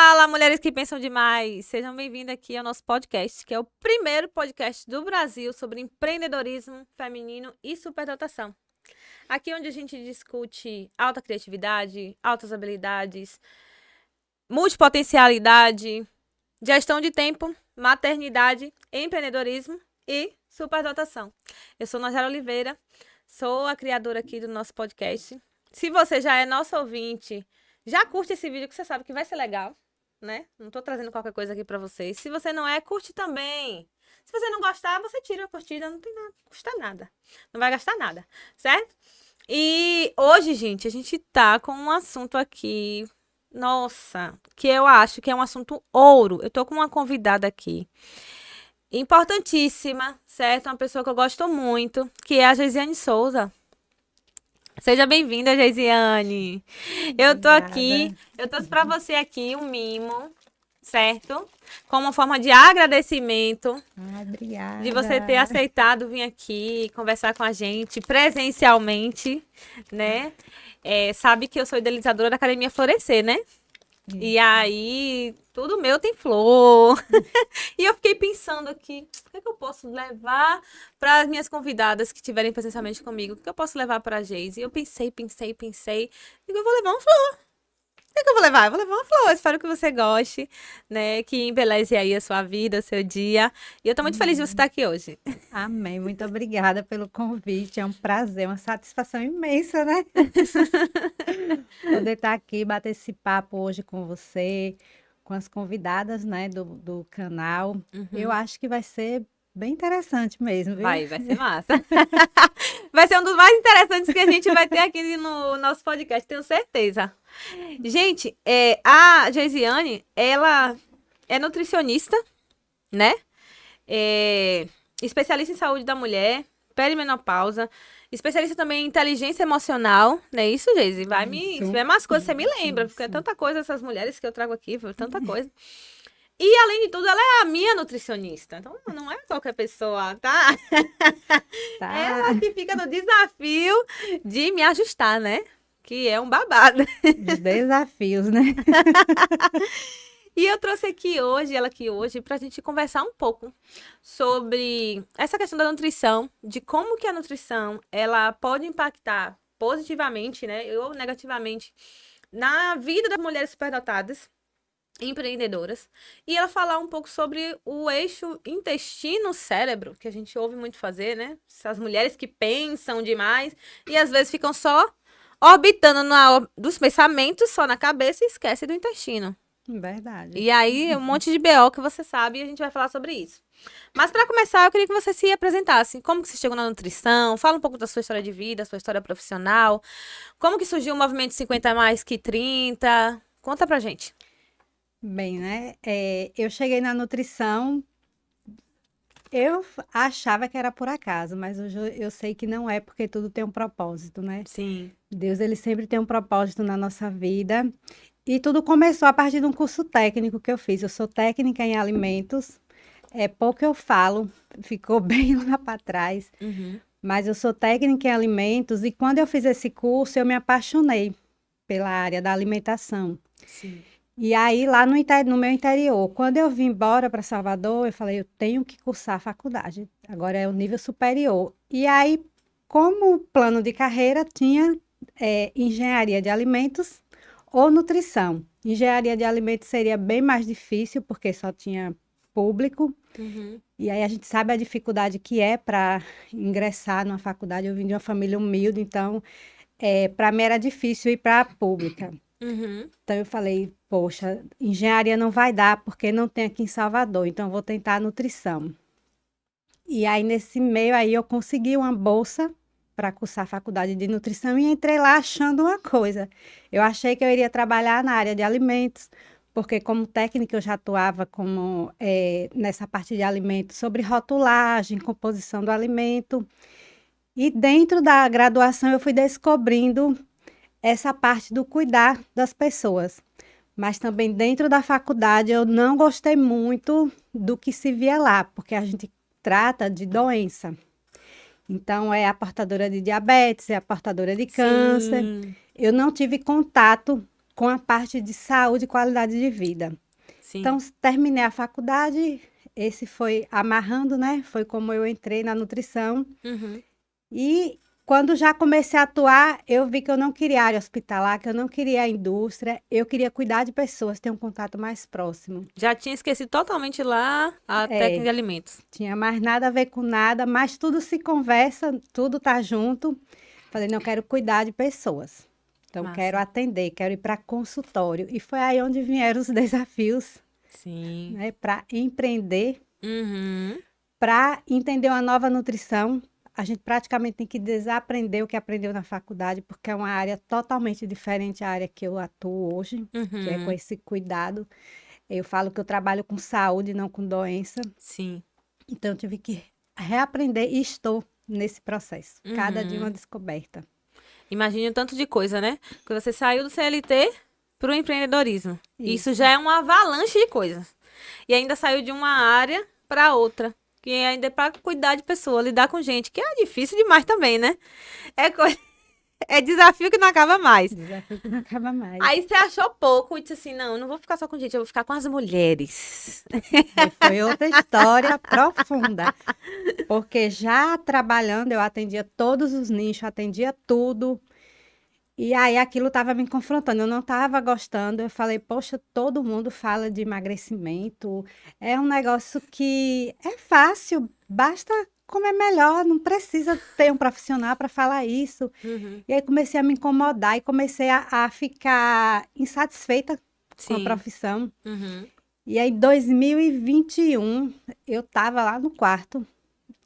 Fala, mulheres que pensam demais! Sejam bem-vindas aqui ao nosso podcast, que é o primeiro podcast do Brasil sobre empreendedorismo feminino e superdotação. Aqui é onde a gente discute alta criatividade, altas habilidades, multipotencialidade, gestão de tempo, maternidade, empreendedorismo e superdotação. Eu sou Najara Oliveira, sou a criadora aqui do nosso podcast. Se você já é nosso ouvinte, já curte esse vídeo que você sabe que vai ser legal, né? Não tô trazendo qualquer coisa aqui pra vocês. Se você não é, curte também. Se você não gostar, você tira a curtida, não tem nada, custa nada. Não vai gastar nada, certo? E hoje, gente, a gente tá com um assunto aqui, nossa, que eu acho que é um assunto ouro. Eu tô com uma convidada aqui, importantíssima, certo? Uma pessoa que eu gosto muito, que é a Geisiane Souza. Seja bem-vinda, Geisiane. Eu tô aqui, eu trouxe para você aqui um mimo, certo? Como uma forma de agradecimento. Obrigada. De você ter aceitado vir aqui conversar com a gente presencialmente, né? Sabe que eu sou idealizadora da Academia Florescer, né? Isso. E aí, tudo meu tem flor. E eu fiquei pensando aqui, o que é que eu posso levar para as minhas convidadas que estiverem presencialmente comigo? O que eu posso levar para a Geise? E eu pensei. Digo, eu vou levar uma flor. O que é que eu vou levar? Eu vou levar uma flor. Espero que você goste, né? Que embeleze aí a sua vida, o seu dia. E eu tô muito feliz de você estar aqui hoje. Amém. Muito obrigada pelo convite. É um prazer, uma satisfação imensa, né? Poder estar aqui, bater esse papo hoje com você, com as convidadas, né, do canal. Eu acho que vai ser bem interessante mesmo, viu? Vai ser massa. Vai ser um dos mais interessantes que a gente vai ter aqui no nosso podcast, tenho certeza. Gente, a Geisiane, ela é nutricionista, né? Especialista em saúde da mulher, perimenopausa, especialista também em inteligência emocional, não é isso, Geisi? Se tiver mais coisas, você me lembra, porque é tanta coisa essas mulheres que eu trago aqui, tanta coisa. E, além de tudo, ela é a minha nutricionista. Então, não é qualquer pessoa, tá? Tá. Ela que fica no desafio de me ajustar, né? Que é um babado. Os desafios, né? E eu trouxe ela aqui hoje, pra gente conversar um pouco sobre essa questão da nutrição, de como que a nutrição, ela pode impactar positivamente, né, ou negativamente, na vida das mulheres superdotadas, empreendedoras, e ela falar um pouco sobre o eixo intestino-cérebro, que a gente ouve muito fazer, né? Essas mulheres que pensam demais e às vezes ficam só orbitando dos pensamentos só na cabeça e esquece do intestino. Verdade. E aí, um monte de BO que você sabe e a gente vai falar sobre isso. Mas para começar, eu queria que você se apresentasse. Como que você chegou na nutrição? Fala um pouco da sua história de vida, sua história profissional. Como que surgiu o movimento 50 mais que 30? Conta pra gente. Bem, né? Eu cheguei na nutrição, eu achava que era por acaso, mas hoje eu sei que não é, porque tudo tem um propósito, né? Sim. Deus, ele sempre tem um propósito na nossa vida. E tudo começou a partir de um curso técnico que eu fiz. Eu sou técnica em alimentos. É pouco eu falo, ficou bem lá para trás. Mas eu sou técnica em alimentos e quando eu fiz esse curso, eu me apaixonei pela área da alimentação. Sim. E aí, lá no meu interior, quando eu vim embora para Salvador, eu falei, eu tenho que cursar a faculdade. Agora é o nível superior. E aí, como plano de carreira, tinha engenharia de alimentos ou nutrição. Engenharia de alimentos seria bem mais difícil, porque só tinha público. E aí a gente sabe a dificuldade que é para ingressar numa faculdade. Eu vim de uma família humilde, então para mim era difícil ir para a pública. Então eu falei, poxa, engenharia não vai dar, porque não tem aqui em Salvador, então eu vou tentar a nutrição. E aí nesse meio aí eu consegui uma bolsa para cursar a faculdade de nutrição e entrei lá achando uma coisa. Eu achei que eu iria trabalhar na área de alimentos, porque como técnica eu já atuava nessa parte de alimentos, sobre rotulagem, composição do alimento. E dentro da graduação eu fui descobrindo essa parte do cuidar das pessoas. Mas também dentro da faculdade eu não gostei muito do que se via lá, porque a gente trata de doença. Então, é a portadora de diabetes, é a portadora de câncer. Sim. Eu não tive contato com a parte de saúde e qualidade de vida. Sim. Então, terminei a faculdade, esse foi amarrando, né? Foi como eu entrei na nutrição. Uhum. E quando já comecei a atuar, eu vi que eu não queria área hospitalar, que eu não queria a indústria, eu queria cuidar de pessoas, ter um contato mais próximo. Já tinha esquecido totalmente lá a técnica de alimentos. Tinha mais nada a ver com nada, mas tudo se conversa, tudo tá junto. Falei, não, eu quero cuidar de pessoas. Então, Massa. quero atender, quero ir para consultório. E foi aí onde vieram os desafios, Sim. né, para empreender, Uhum. para entender uma nova nutrição. A gente praticamente tem que desaprender o que aprendeu na faculdade, porque é uma área totalmente diferente da área que eu atuo hoje, que é com Uhum. esse cuidado. Eu falo que eu trabalho com saúde, não com doença. Sim. Então, eu tive que reaprender e estou nesse processo. Cada dia Uhum. uma descoberta. Imagine o tanto de coisa, né? Que você saiu do CLT para o empreendedorismo. Isso Isso. já é uma avalanche de coisas. E ainda saiu de uma área para outra. Que ainda é para cuidar de pessoa, lidar com gente, que é difícil demais também, né? É, é desafio que não acaba mais. Desafio que não acaba mais. Aí você achou pouco e disse assim: não, eu não vou ficar só com gente, eu vou ficar com as mulheres. Aí foi outra história profunda. Porque já trabalhando, eu atendia todos os nichos, atendia tudo. E aí aquilo estava me confrontando, eu não estava gostando. Eu falei, poxa, todo mundo fala de emagrecimento. É um negócio que é fácil, basta comer melhor, não precisa ter um profissional para falar isso. Uhum. E aí comecei a me incomodar e comecei a ficar insatisfeita com a Sim. profissão. Uhum. E aí, em 2021, eu estava lá no quarto,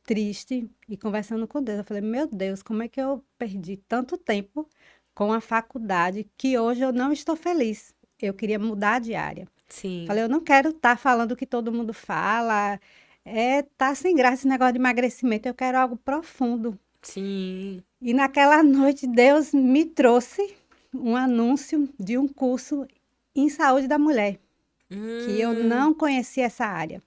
triste, e conversando com Deus. Eu falei, meu Deus, como é que eu perdi tanto tempo com a faculdade que hoje eu não estou feliz? Eu queria mudar de área. Sim. Falei, eu não quero estar falando o que todo mundo fala. Tá sem graça esse negócio de emagrecimento. Eu quero algo profundo. Sim. E naquela noite, Deus me trouxe um anúncio de um curso em saúde da mulher, que eu não conhecia essa área.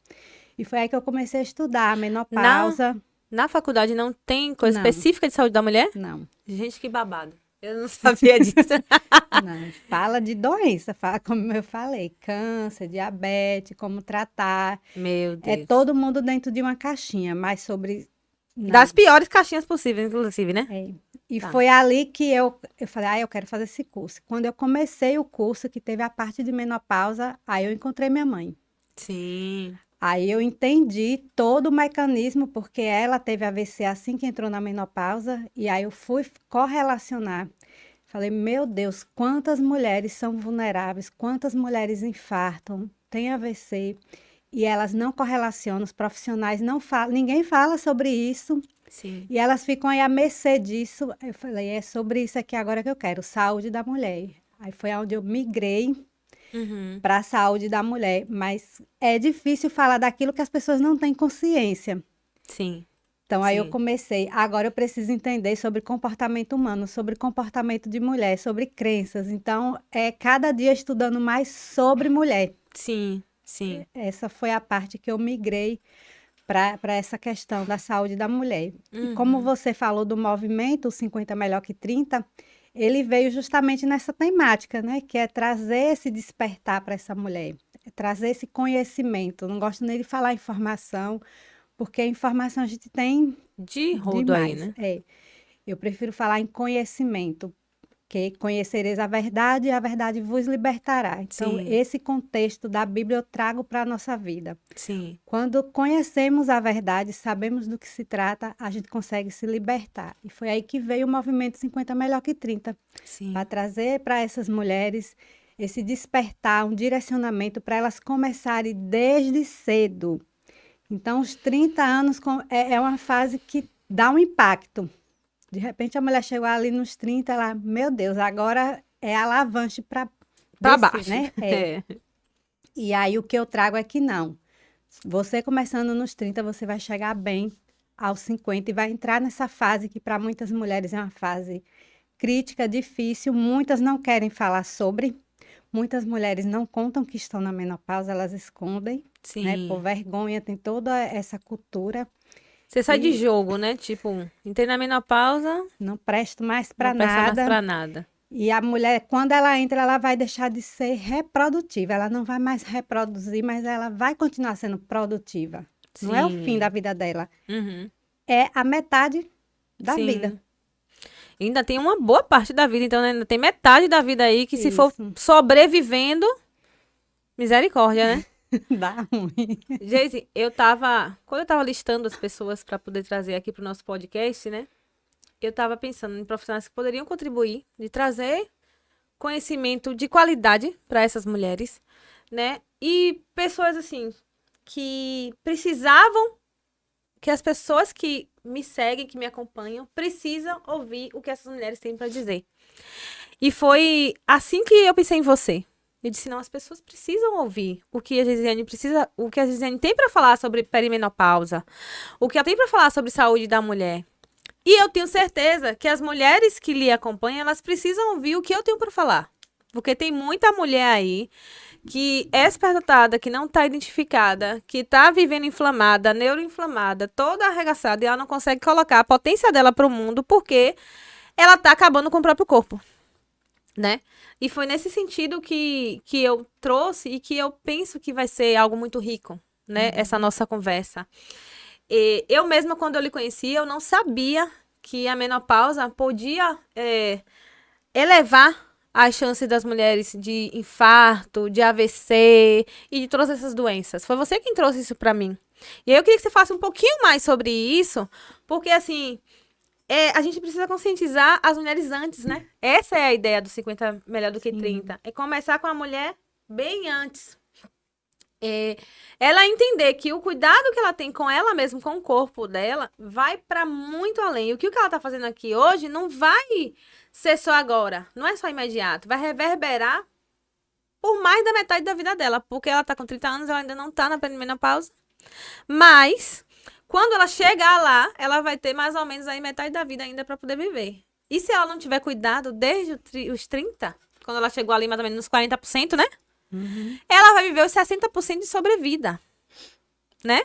E foi aí que eu comecei a estudar a menopausa. Na faculdade não tem coisa Não. específica de saúde da mulher? Não, Gente, que babado. Eu não sabia disso. não. Fala de doença, fala como eu falei, câncer, diabetes, como tratar. Meu É Deus. todo mundo dentro de uma caixinha, mas sobre nada. Das piores caixinhas possíveis, inclusive, né? É. E Tá. foi ali que eu falei, eu quero fazer esse curso. Quando eu comecei o curso, que teve a parte de menopausa, aí eu encontrei minha mãe. Sim. Aí eu entendi todo o mecanismo, porque ela teve AVC assim que entrou na menopausa, e aí eu fui correlacionar. Falei, meu Deus, quantas mulheres são vulneráveis, quantas mulheres infartam, têm AVC, e elas não correlacionam, os profissionais não falam, ninguém fala sobre isso, Sim. e elas ficam aí à mercê disso. Eu falei, é sobre isso aqui agora que eu quero, saúde da mulher. Aí foi onde eu migrei Uhum. para a saúde da mulher, mas é difícil falar daquilo que as pessoas não têm consciência. Sim. Então, aí eu Sim. comecei, agora eu preciso entender sobre comportamento humano, sobre comportamento de mulher, sobre crenças. Então, é cada dia estudando mais sobre mulher. Sim. Sim. Essa foi a parte que eu migrei para essa questão da saúde da mulher. E como Uhum. você falou do movimento, o 50 melhor que 30, ele veio justamente nessa temática, né? Que é trazer esse despertar para essa mulher, é trazer esse conhecimento. Não gosto nem de falar informação, porque a informação a gente tem De rodo aí, demais. né? Eu prefiro falar em conhecimento, que conhecereis a verdade e a verdade vos libertará. Então, Sim. esse contexto da Bíblia eu trago para a nossa vida. Sim. Quando conhecemos a verdade, sabemos do que se trata, a gente consegue se libertar. E foi aí que veio o movimento 50 melhor que 30, Sim. para trazer para essas mulheres esse despertar, um direcionamento para elas começarem desde cedo. Então, os 30 anos é uma fase que dá um impacto. De repente, a mulher chegou ali nos 30, ela, meu Deus, agora é alavanche para Pra descer, baixo. né? É. E aí, o que eu trago é que não. Você começando nos 30, você vai chegar bem aos 50 e vai entrar nessa fase que para muitas mulheres é uma fase crítica, difícil. Muitas não querem falar sobre. Muitas mulheres não contam que estão na menopausa, elas escondem, né? Por Sim. vergonha, tem toda essa cultura. Você sai de E jogo, né? Tipo, entrei na menopausa, não presto mais não para presta mais nada. pra nada. E a mulher, quando ela entra, ela vai deixar de ser reprodutiva. Ela não vai mais reproduzir, mas ela vai continuar sendo produtiva. Não é o fim da Sim. vida dela. Uhum. É a metade da vida. Sim. Ainda tem uma boa parte da vida, então né, ainda tem metade da vida aí que se for Isso. sobrevivendo, misericórdia, né? Dá ruim. Geise, quando eu tava listando as pessoas para poder trazer aqui pro nosso podcast, né? Eu tava pensando em profissionais que poderiam contribuir, de trazer conhecimento de qualidade para essas mulheres, né? E pessoas assim que precisavam, que as pessoas que me seguem, que me acompanham, precisam ouvir o que essas mulheres têm para dizer. E foi assim que eu pensei em você. Eu disse, não, as pessoas precisam ouvir o que a Gisiane precisa, o que a Gisiane tem para falar sobre perimenopausa, o que ela tem para falar sobre saúde da mulher. E eu tenho certeza que as mulheres que lhe acompanham, elas precisam ouvir o que eu tenho para falar. Porque tem muita mulher aí que é superdotada, que não está identificada, que está vivendo inflamada, neuroinflamada, toda arregaçada, e ela não consegue colocar a potência dela para o mundo porque ela está acabando com o próprio corpo, né? E foi nesse sentido que eu trouxe e que eu penso que vai ser algo muito rico, né? Essa nossa conversa. E eu mesma, quando eu lhe conheci, eu não sabia que a menopausa podia elevar as chances das mulheres de infarto, de AVC e de todas essas doenças. Foi você quem trouxe isso pra mim. E aí eu queria que você falasse um pouquinho mais sobre isso, porque assim, a gente precisa conscientizar as mulheres antes, né? Essa é a ideia do 50 melhor do que Sim. 30. É começar com a mulher bem antes. Ela entender que o cuidado que ela tem com ela mesma, com o corpo dela, vai para muito além. E o que ela tá fazendo aqui hoje não vai ser só agora, não é só imediato, vai reverberar por mais da metade da vida dela, porque ela tá com 30 anos, ela ainda não tá na perimenopausa, mas quando ela chegar lá, ela vai ter mais ou menos aí metade da vida ainda para poder viver. E se ela não tiver cuidado desde os 30, quando ela chegou ali mais ou menos nos 40%, né? Uhum. Ela vai viver os 60% de sobrevida, né?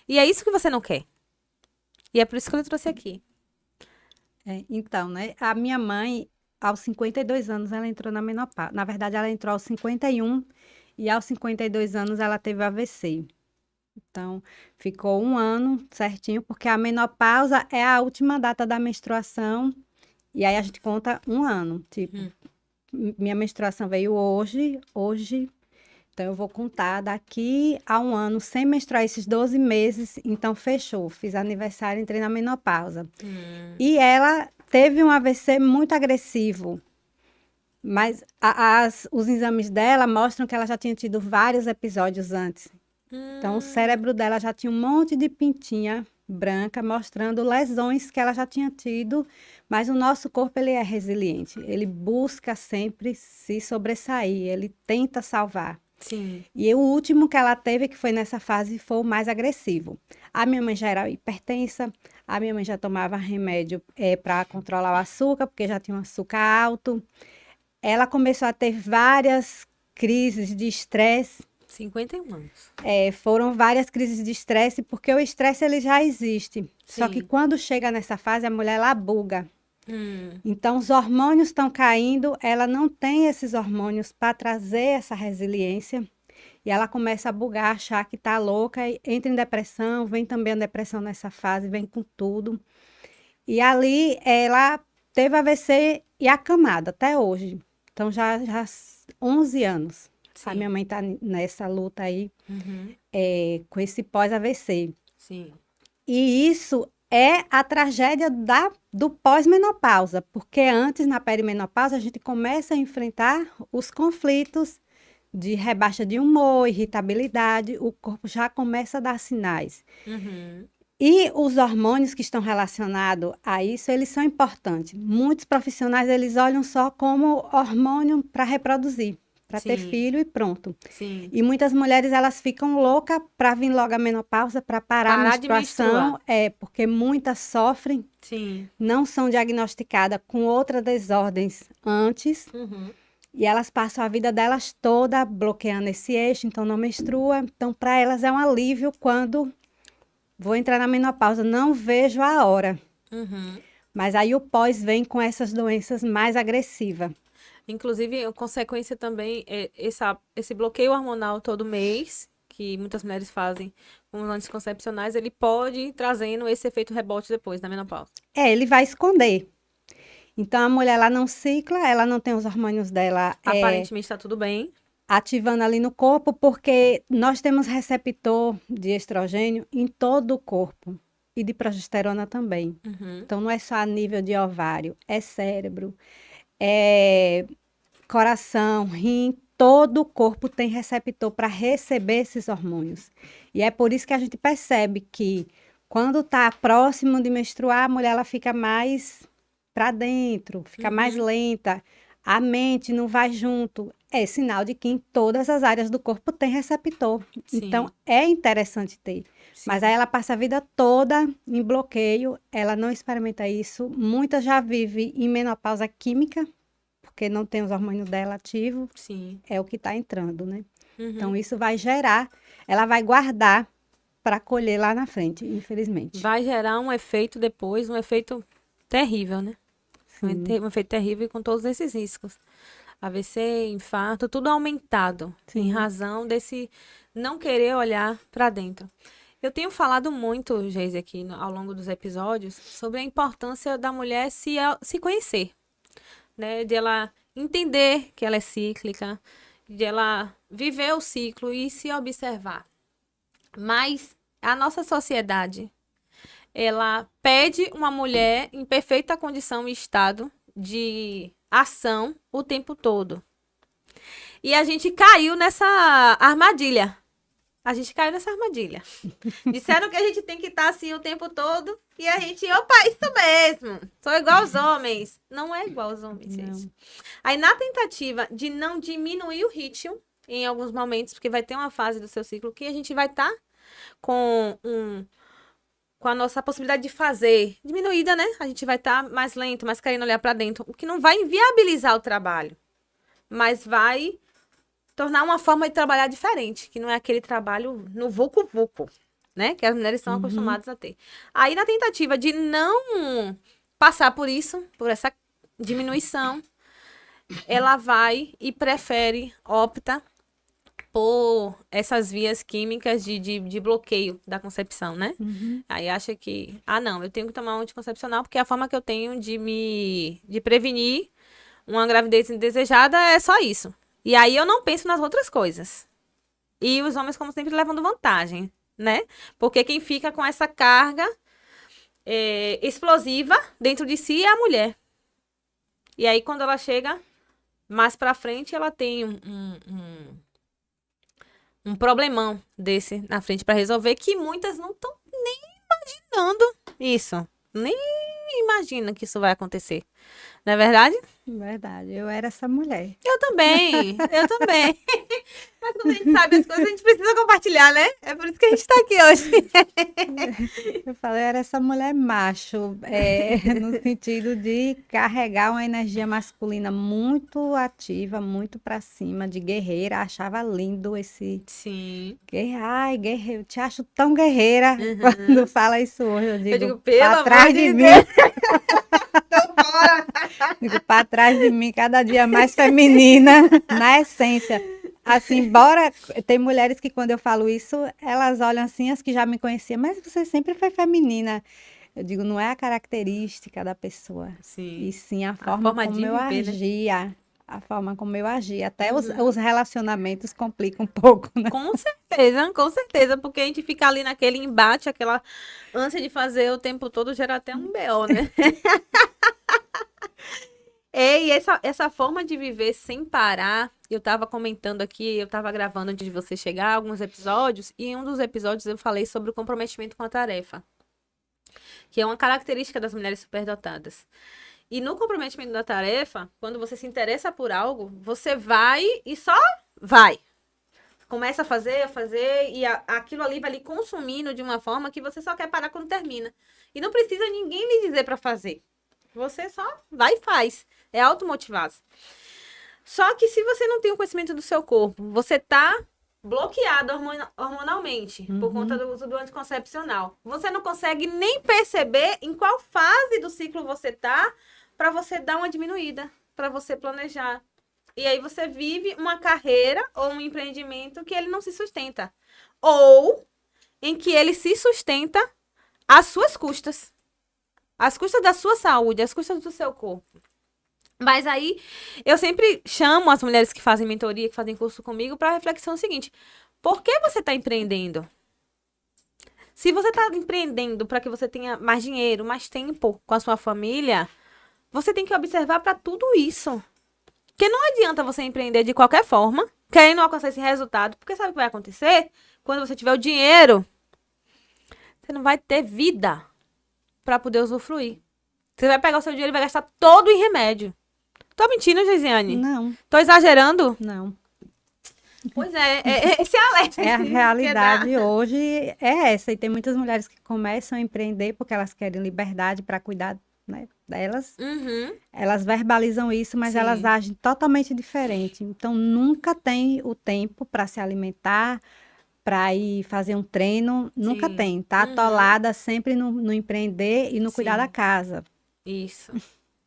E é isso que você não quer. E é por isso que eu trouxe aqui. Então, né? A minha mãe, aos 52 anos, ela entrou na menopausa. Na verdade, ela entrou aos 51 e aos 52 anos ela teve AVC. Então, ficou um ano certinho, porque a menopausa é a última data da menstruação. E aí a gente conta um ano. Tipo, minha menstruação veio hoje. Então, eu vou contar daqui a um ano, sem menstruar esses 12 meses. Então, fechou. Fiz aniversário, entrei na menopausa. E ela teve um AVC muito agressivo. Mas os exames dela mostram que ela já tinha tido vários episódios antes. Então, o cérebro dela já tinha um monte de pintinha branca, mostrando lesões que ela já tinha tido, mas o nosso corpo, ele é resiliente, ele busca sempre se sobressair, ele tenta salvar. Sim. E o último que ela teve, que foi nessa fase, foi o mais agressivo. A minha mãe já era hipertensa, a minha mãe já tomava remédio para controlar o açúcar, porque já tinha um açúcar alto. Ela começou a ter várias crises de estresse. 51 anos. Foram várias crises de estresse, porque o estresse ele já existe. Só que Sim. quando chega nessa fase, a mulher ela buga. Então, os hormônios estão caindo, ela não tem esses hormônios para trazer essa resiliência. E ela começa a bugar, achar que tá louca, e entra em depressão, vem também a depressão nessa fase, vem com tudo. E ali ela teve AVC e acamada até hoje. Então, já 11 anos. A Sim. minha mãe tá nessa luta aí, Uhum. com esse pós-AVC. Sim. E isso é a tragédia do pós-menopausa, porque antes, na perimenopausa, a gente começa a enfrentar os conflitos de rebaixa de humor, irritabilidade, o corpo já começa a dar sinais. Uhum. E os hormônios que estão relacionados a isso, eles são importantes. Muitos profissionais, eles olham só como hormônio para reproduzir, para ter Sim. filho e pronto. Sim. E muitas mulheres, elas ficam loucas para vir logo a menopausa, para parar a Parar de menstruação. Porque muitas sofrem, Sim. não são diagnosticadas com outras desordens antes. Uhum. E elas passam a vida delas toda bloqueando esse eixo, então não menstrua. Então, para elas é um alívio quando vou entrar na menopausa, não vejo a hora. Uhum. Mas aí o pós vem com essas doenças mais agressivas. Inclusive, a consequência também é esse bloqueio hormonal todo mês, que muitas mulheres fazem com os anticoncepcionais, ele pode ir trazendo esse efeito rebote depois, na menopausa. Ele vai esconder. Então, a mulher, ela não cicla, ela não tem os hormônios dela Aparentemente está tudo bem. ativando ali no corpo, porque nós temos receptor de estrogênio em todo o corpo e de progesterona também. Uhum. Então, não é só a nível de ovário, é cérebro, é coração, rim, todo o corpo tem receptor para receber esses hormônios. E é por isso que a gente percebe que quando está próximo de menstruar, a mulher ela fica mais para dentro, fica mais lenta, a mente não vai junto. É sinal de que em todas as áreas do corpo tem receptor. Sim. Então, é interessante ter. Sim. Mas aí ela passa a vida toda em bloqueio, ela não experimenta isso. Muitas já vivem em menopausa química, porque não tem os hormônios dela ativos, Sim. é o que está entrando, né? Uhum. Então, isso vai gerar, ela vai guardar para colher lá na frente, infelizmente. Vai gerar um efeito depois, um efeito terrível, né? Sim. Um efeito terrível com todos esses riscos. AVC, infarto, tudo aumentado em razão desse não querer olhar para dentro. Eu tenho falado muito, Geise, aqui ao longo dos episódios, sobre a importância da mulher se conhecer, né? De ela entender que ela é cíclica, de ela viver o ciclo e se observar. Mas a nossa sociedade, ela pede uma mulher em perfeita condição e estado de ação o tempo todo. E a gente caiu nessa armadilha. Disseram que a gente tem que estar assim o tempo todo. E a gente, opa, isso mesmo. Sou igual aos homens. Não é igual aos homens, gente. Aí, na tentativa de não diminuir o ritmo, em alguns momentos, porque vai ter uma fase do seu ciclo que a gente vai estar com a nossa possibilidade de fazer diminuída, né? A gente vai estar mais lento, mais querendo olhar para dentro, o que não vai inviabilizar o trabalho, mas vai tornar uma forma de trabalhar diferente, que não é aquele trabalho no vucu-vucu, né? Que as mulheres estão acostumadas a ter. Aí, na tentativa de não passar por isso, por essa diminuição, ela vai e opta por essas vias químicas de bloqueio da concepção, né? Aí acha que, não, eu tenho que tomar um anticoncepcional porque a forma que eu tenho de prevenir uma gravidez indesejada é só isso. E aí eu não penso nas outras coisas. E os homens, como sempre, levando vantagem, né? Porque quem fica com essa carga explosiva dentro de si é a mulher. E aí, quando ela chega mais pra frente, ela tem um problemão desse na frente pra resolver, que muitas não estão nem imaginando isso. Nem imagina que isso vai acontecer. Não é verdade? Verdade, eu era essa mulher. Eu também. Mas quando a gente sabe as coisas, a gente precisa compartilhar, né? É por isso que a gente tá aqui hoje. Eu falei, era essa mulher macho, no sentido de carregar uma energia masculina muito ativa, muito pra cima, de guerreira. Achava lindo esse Sim. Ai, guerreiro, te acho tão guerreira. Quando fala isso hoje, eu digo pelo pra amor trás de de mim. Deus. Tô fora. Digo, pra trás de mim, cada dia mais feminina, na essência. Assim, tem mulheres que quando eu falo isso, elas olham assim, as que já me conheciam, mas você sempre foi feminina. Eu digo, não é a característica da pessoa, Sim. e sim a forma forma como de eu viver, né? agia. A forma como eu agia. Até os relacionamentos complicam um pouco, né? Com certeza, porque a gente fica ali naquele embate, aquela ânsia de fazer o tempo todo, gera até um BO, né? E essa forma de viver sem parar, eu tava comentando aqui, eu tava gravando antes de você chegar, alguns episódios, e em um dos episódios eu falei sobre o comprometimento com a tarefa, que é uma característica das mulheres superdotadas. E no comprometimento da tarefa, quando você se interessa por algo, você vai e só vai. Começa a fazer, e aquilo ali vai lhe consumindo de uma forma que você só quer parar quando termina. E não precisa ninguém lhe dizer para fazer. Você só vai e faz. É automotivado. Só que se você não tem o conhecimento do seu corpo, você tá bloqueado hormonalmente por conta do uso do anticoncepcional. Você não consegue nem perceber em qual fase do ciclo você tá para você dar uma diminuída, para você planejar, E aí você vive uma carreira ou um empreendimento que ele não se sustenta. Ou em que ele se sustenta às suas custas. Às custas da sua saúde, às custas do seu corpo. Mas aí, eu sempre chamo as mulheres que fazem mentoria, que fazem curso comigo, para a reflexão seguinte. Por que você está empreendendo? Se você está empreendendo para que você tenha mais dinheiro, mais tempo com a sua família, você tem que observar para tudo isso. Porque não adianta você empreender de qualquer forma, querendo alcançar esse resultado, porque sabe o que vai acontecer? Quando você tiver o dinheiro, você não vai ter vida para poder usufruir. Você vai pegar o seu dinheiro e vai gastar todo em remédio. Tô mentindo, Geisiane? Não, Tô exagerando? não. Pois esse é alerta. É a que realidade hoje é essa. E tem muitas mulheres que começam a empreender porque elas querem liberdade para cuidar, né, delas. Uhum. Elas verbalizam isso, mas elas Sim. agem totalmente diferente. Então, nunca tem o tempo para se alimentar, para ir fazer um treino. Nunca Sim. tem. Tá Uhum. atolada sempre no empreender e no cuidar da Sim. casa, Isso.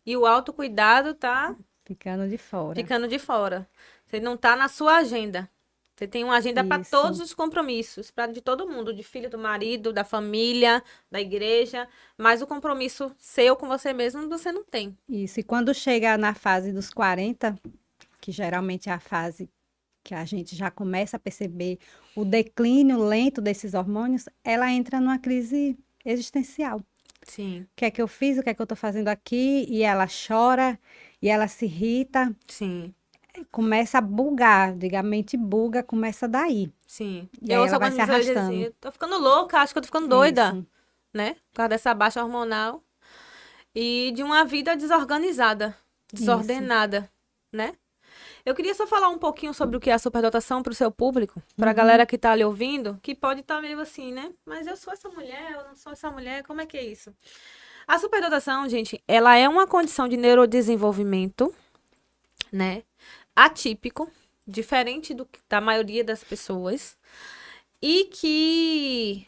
E o autocuidado tá ficando de fora. ficando de fora. Você não tá na sua agenda. Você tem uma agenda para Isso. todos os compromissos, para de todo mundo, de filho, do marido, da família, da igreja, mas o compromisso seu com você mesmo você não tem. Isso. E quando chega na fase dos 40, que geralmente é a fase que a gente já começa a perceber o declínio lento desses hormônios, ela entra numa crise existencial. Sim, O que é que eu fiz? O que é que eu estou fazendo aqui? E ela chora, e ela se irrita, sim, começa a bugar, diga, a mente buga, começa daí. sim. E Eu aí ouço ela vai algumas se pessoas dizerem assim, arrastando. eu tô ficando louca, acho que eu tô ficando doida, Isso, né? Por causa dessa baixa hormonal e de uma vida desorganizada, isso. desordenada, né? Eu queria só falar um pouquinho sobre o que é a superdotação para o seu público, para a Uhum. galera que tá ali ouvindo, que pode estar meio assim, né? Mas eu sou essa mulher, eu não sou essa mulher, como é que é isso? A superdotação, gente, ela é uma condição de neurodesenvolvimento, né? Atípico, diferente da maioria das pessoas, e que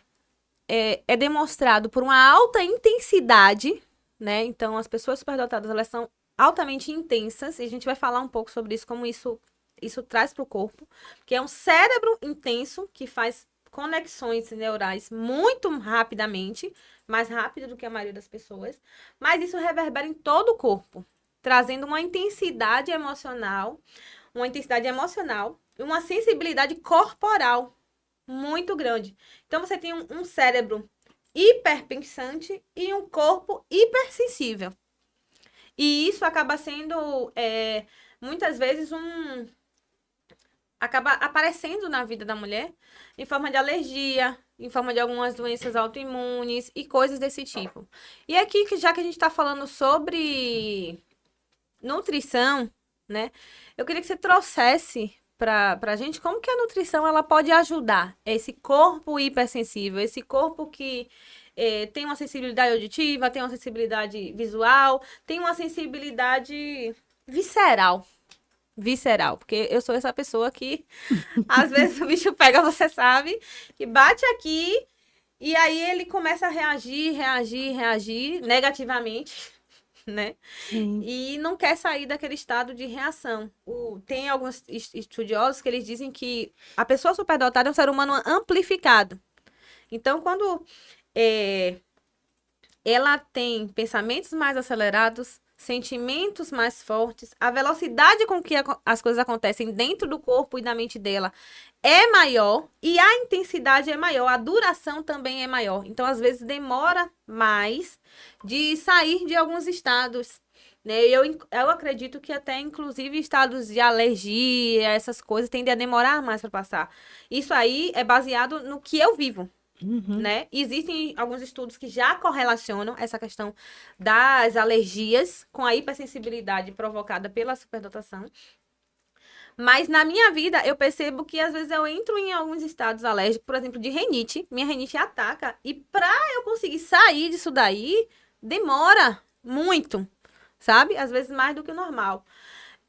é demonstrado por uma alta intensidade, né? Então, as pessoas superdotadas, elas são altamente intensas, e a gente vai falar um pouco sobre isso, como isso traz para o corpo, que é um cérebro intenso que faz conexões neurais muito rapidamente, mais rápido do que a maioria das pessoas, mas isso reverbera em todo o corpo, trazendo uma intensidade emocional e uma sensibilidade corporal muito grande. Então você tem um cérebro hiperpensante e um corpo hipersensível. E isso acaba sendo, muitas vezes, acaba aparecendo na vida da mulher em forma de alergia, em forma de algumas doenças autoimunes e coisas desse tipo. E aqui, já que a gente está falando sobre nutrição, né? Eu queria que você trouxesse para a gente como que a nutrição ela pode ajudar esse corpo hipersensível, esse corpo que tem uma sensibilidade auditiva, tem uma sensibilidade visual, tem uma sensibilidade visceral. Visceral, porque eu sou essa pessoa que às vezes o bicho pega, você sabe, que bate aqui e aí ele começa a reagir negativamente, né? Sim. E não quer sair daquele estado de reação. Tem alguns estudiosos que eles dizem que a pessoa superdotada é um ser humano amplificado. Então, quando é, ela tem pensamentos mais acelerados, sentimentos mais fortes, a velocidade com que as coisas acontecem dentro do corpo e da mente dela é maior e a intensidade é maior, a duração também é maior. Então, às vezes, demora mais de sair de alguns estados. Né? Eu acredito que até, inclusive, estados de alergia, essas coisas, tendem a demorar mais para passar. Isso aí é baseado no que eu vivo. Uhum. Né? Existem alguns estudos que já correlacionam essa questão das alergias com a hipersensibilidade provocada pela superdotação. Mas na minha vida, eu percebo que às vezes eu entro em alguns estados alérgicos, por exemplo, de rinite. Minha rinite ataca. E pra eu conseguir sair disso daí, demora muito, sabe? Às vezes mais do que o normal.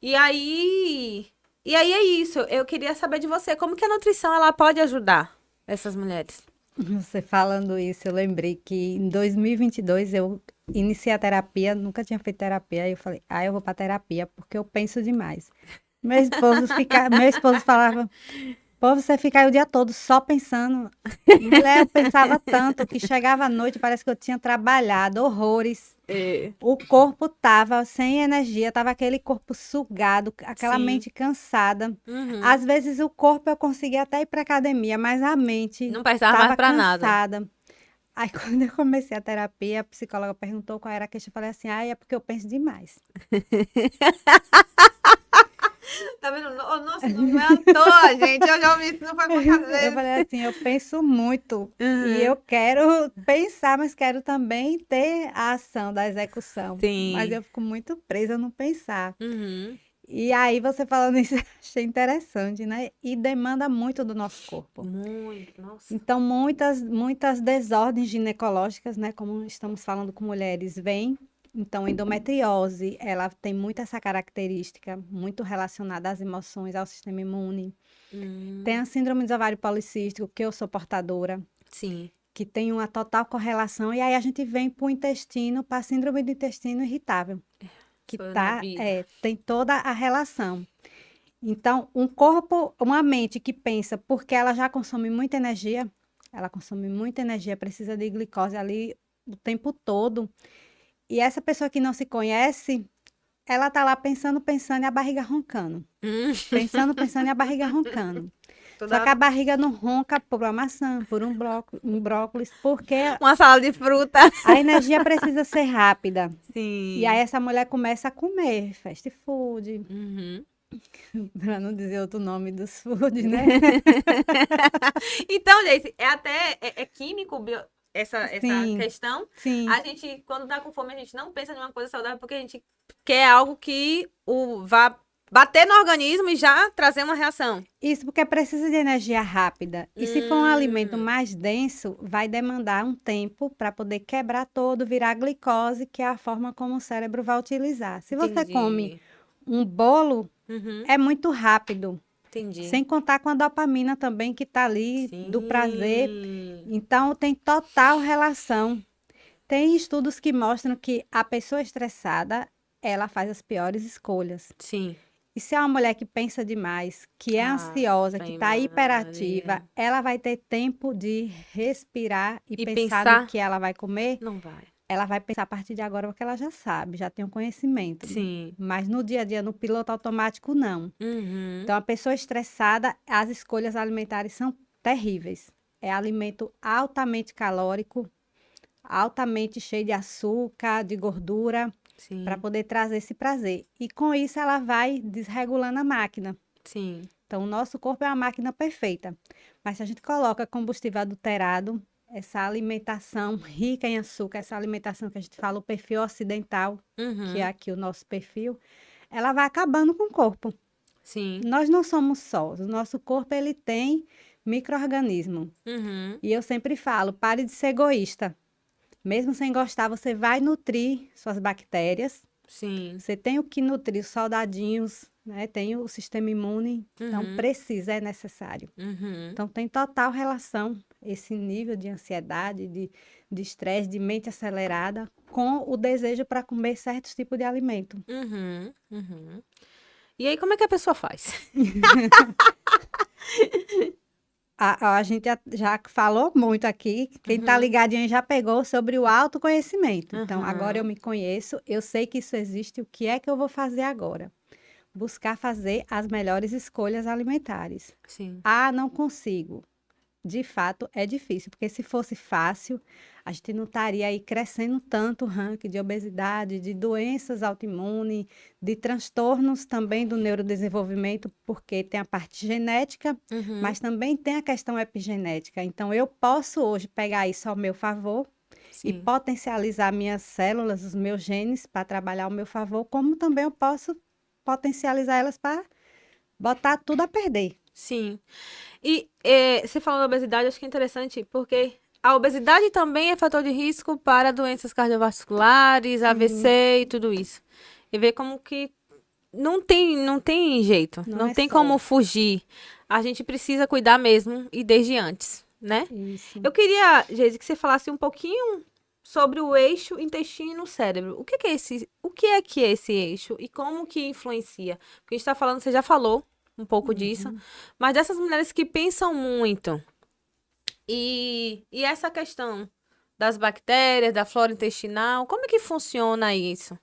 E aí. E aí é isso. Eu queria saber de você, como que a nutrição ela pode ajudar essas mulheres? Você falando isso, eu lembrei que em 2022 eu iniciei a terapia, nunca tinha feito terapia, aí eu falei, eu vou para terapia porque eu penso demais. Meu esposo falava, pô, você fica aí o dia todo só pensando. Mulher, eu pensava tanto que chegava à noite, parece que eu tinha trabalhado horrores. É, O corpo tava sem energia, tava aquele corpo sugado, aquela sim. mente cansada. Uhum. Às vezes o corpo eu conseguia até ir para academia, mas a mente Não prestava mais tava pra nada. cansada. Aí quando eu comecei a terapia, a psicóloga perguntou qual era a queixa, eu falei assim, é porque eu penso demais. Tá vendo? Nossa, não é à toa, gente. Eu já ouvi isso, não foi poucas Eu vezes. falei assim, eu penso muito e Uhum. eu quero pensar, mas quero também ter a ação da execução. Mas Sim. eu fico muito presa no pensar. Uhum. E aí você falando isso, eu achei interessante, né? E demanda muito do nosso corpo. Muito, nossa. Então, muitas desordens ginecológicas, né? Como estamos falando com mulheres, vêm. Então, endometriose, ela tem muito essa característica, muito relacionada às emoções, ao sistema imune. Tem Hum, a síndrome do ovário policístico, que eu sou portadora, sim. que tem uma total correlação. E aí a gente vem para o intestino, para a síndrome do intestino irritável, que Sou eu na vida. tem toda a relação. Então, um corpo, uma mente que pensa, porque ela consome muita energia, precisa de glicose ali o tempo todo. E essa pessoa que não se conhece, ela tá lá pensando, pensando e a barriga roncando. Hum, Pensando, pensando e a barriga roncando. Só que toda a barriga não ronca por uma maçã, por um brócolis, porque uma salada de fruta. a energia precisa ser rápida. E aí Sim. essa mulher começa a comer fast food, Uhum. para não dizer outro nome dos food, né? Então, gente, é químico essa Sim, questão. sim. A gente, quando tá com fome, a gente não pensa em uma coisa saudável porque a gente quer algo que vá bater no organismo e já trazer uma reação. Isso porque precisa de energia rápida. E se for um alimento Hum, mais denso, vai demandar um tempo para poder quebrar todo, virar glicose, que é a forma como o cérebro vai utilizar. Se você come entendi. um bolo, Uhum, é muito rápido. entendi. Sem contar com a dopamina também que está ali, do prazer. Sim. Então, tem total relação. Tem estudos que mostram que a pessoa estressada, ela faz as piores escolhas. Sim. E se é uma mulher que pensa demais, que é ansiosa, que Ave está hiperativa, Maria. ela vai ter tempo de respirar e E pensar no pensar? que ela vai comer. Não vai. Ela vai pensar a partir de agora o que ela já sabe, já tem um conhecimento. Sim. Mas no dia a dia, no piloto automático, não. Uhum. Então, a pessoa estressada, as escolhas alimentares são terríveis. É alimento altamente calórico, altamente cheio de açúcar, de gordura, para Sim. poder trazer esse prazer. E com isso ela vai desregulando a máquina. Sim. Então, o nosso corpo é uma máquina perfeita. Mas se a gente coloca combustível adulterado, essa alimentação rica em açúcar, essa alimentação que a gente fala, o perfil ocidental, que é Uhum. aqui o nosso perfil, ela vai acabando com o corpo. Sim. Nós não somos sós, o nosso corpo ele tem micro-organismo. Uhum. E eu sempre falo, pare de ser egoísta. Mesmo sem gostar, você vai nutrir suas bactérias. Sim. Você tem o que nutrir os soldadinhos, né? Tem o sistema imune, então Uhum. precisa, é necessário. Uhum. Então tem total relação esse nível de ansiedade, de estresse, de mente acelerada com o desejo para comer certos tipos de alimento. Uhum. Uhum. E aí, como é que a pessoa faz? A gente já falou muito aqui, quem está Uhum. ligadinho já pegou sobre o autoconhecimento. Então, agora eu Uhum. me conheço, eu sei que isso existe, o que é que eu vou fazer agora? Buscar fazer as melhores escolhas alimentares. Sim. Ah, não consigo. De fato, é difícil, porque se fosse fácil, a gente não estaria aí crescendo tanto o ranking de obesidade, de doenças autoimunes, de transtornos também do neurodesenvolvimento, porque tem a parte genética, Uhum. mas também tem a questão epigenética. Então, eu posso hoje pegar isso ao meu favor e Sim. potencializar minhas células, os meus genes, para trabalhar ao meu favor, como também eu posso potencializar elas para botar tudo a perder. Sim. E você falou da obesidade, acho que é interessante, porque a obesidade também é fator de risco para doenças cardiovasculares, Sim, AVC e tudo isso. E ver como que não tem jeito, não não é tem só como fugir. A gente precisa cuidar mesmo e desde antes, né? isso. Eu queria, Geise, que você falasse um pouquinho. sobre o eixo intestino-cérebro. O que é que é esse eixo e como que influencia? Porque a gente está falando, você já falou um pouco disso, mas dessas mulheres que pensam muito e essa questão das bactérias, da flora intestinal, como é que funciona isso?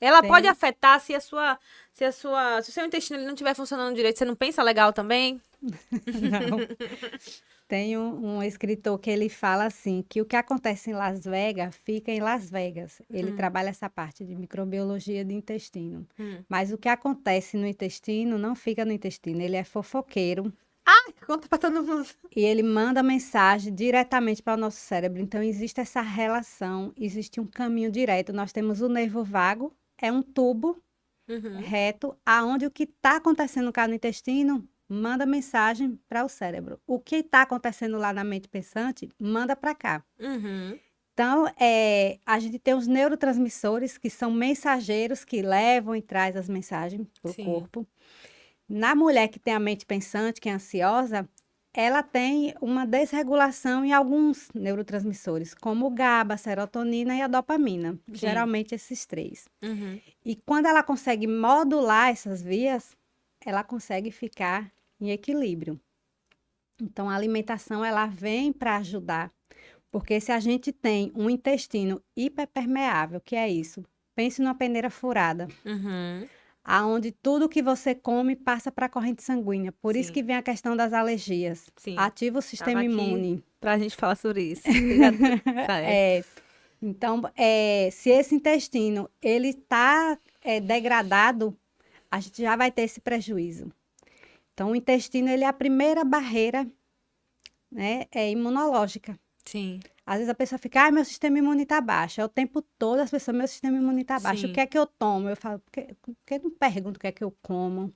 Ela pode Tem, afetar se o seu intestino ele não estiver funcionando direito, você não pensa legal também? não. Tem um escritor que ele fala assim, que o que acontece em Las Vegas, fica em Las Vegas. Ele trabalha essa parte de microbiologia do intestino. Hum. Mas o que acontece no intestino, não fica no intestino. Ele é fofoqueiro Conta pra todo mundo. e ele manda mensagem diretamente para o nosso cérebro. Então, existe essa relação, existe um caminho direto. Nós temos o nervo vago, é um tubo reto, aonde o que está acontecendo cá no intestino manda mensagem para o cérebro. O que está acontecendo lá na mente pensante, manda para cá. Uhum. Então, a gente tem os neurotransmissores, que são mensageiros que levam e trazem as mensagens para o Sim. corpo. Na mulher que tem a mente pensante, que é ansiosa, ela tem uma desregulação em alguns neurotransmissores, como o GABA, a serotonina e a dopamina. Geralmente esses três. Uhum. E quando ela consegue modular essas vias, ela consegue ficar em equilíbrio. Então, a alimentação ela vem para ajudar, porque se a gente tem um intestino hiperpermeável, que é isso? Pense numa peneira furada, Uhum. aonde tudo que você come passa para a corrente sanguínea. Por isso Sim. que vem a questão das alergias. Sim. Ativa o Tava sistema aqui imune. pra gente falar sobre isso. Certo. É, então, se esse intestino ele está degradado, a gente já vai ter esse prejuízo. Então, o intestino ele é a primeira barreira, né, imunológica. Sim. Às vezes a pessoa fica, meu sistema imune está baixo. É o tempo todo as pessoas, meu sistema imune está baixo. Sim. O que é que eu tomo? Eu falo, por que não pergunto o que é que eu como?